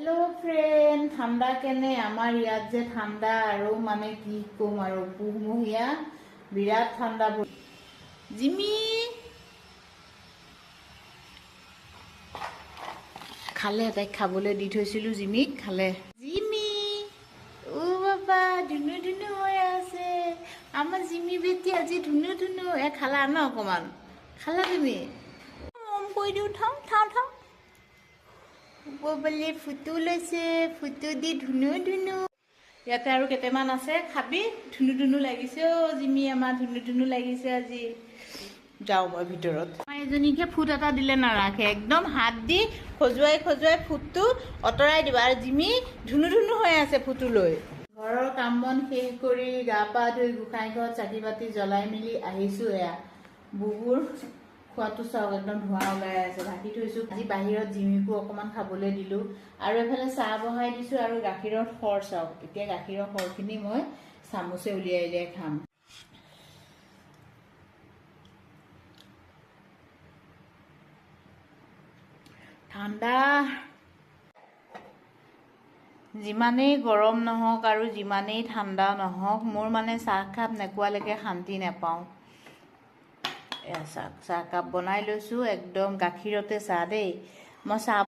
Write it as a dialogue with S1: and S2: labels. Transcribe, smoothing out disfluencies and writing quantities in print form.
S1: hello friend ठंडा केने आमार यात जे ठंडा आरो माने की कम आरो पुहमहिया बिराट ठंडा जिमी खाले ताई खाबले दी थैसिलु जिमी खाले जिमी ओ बाबा धुनु धुनु होय आछे आमार जिमी बेटी আজি धुनु धुनु ए खाला न अकमान खाला तुमी मम कइ दिउ थाउ थाउ थाउ बोले फुटू लैसे फुटू दी धुनु धुनु याते आरो केतेमान আছে খাবি ধুনু ধুনু লাগিছে ও জিমি আমাৰ ধুনু ধুনু লাগিছে আজি যাও মই ভিতৰত এজনীকে ফুট এটা দিলে না ৰাখে একদম হাত দি খজুৱাই খজুৱাই ফুটটো অতৰাই দিবা আৰু জিমি ধুনু ধুনু হৈ আছে ফুটু লৈ ঘৰৰ কাম বন শেষ কৰি গা পা ধুই গুখাই ঘৰত চাকি বাতি জ্বলাই মিলি আহিছো এয়া বুবুৰ খোৱাটো চাওক একদম ধোঁৱা ওলাই আছে ঢাকি থৈছো আজি বাহিৰত জিমিকো অকমান খাবলৈ দিলো আৰু এফালে চাহ বহাই দিছো আৰু গাখীৰৰ খৰ চাওক এতিয়া গাখীৰৰ খৰখিনি মই চামুচে উলিয়াই উলিয়াই খাম ঠাণ্ডা যিমানেই গৰম নহওক আৰু যিমানেই ঠাণ্ডা নহওক মোৰ মানে চাহ খাপ নেকুৱালৈকে শান্তি নাপাওঁ চাহ কাপ বনাই লৈছো একদম গাখীৰতে চাহ দেই মই চাহ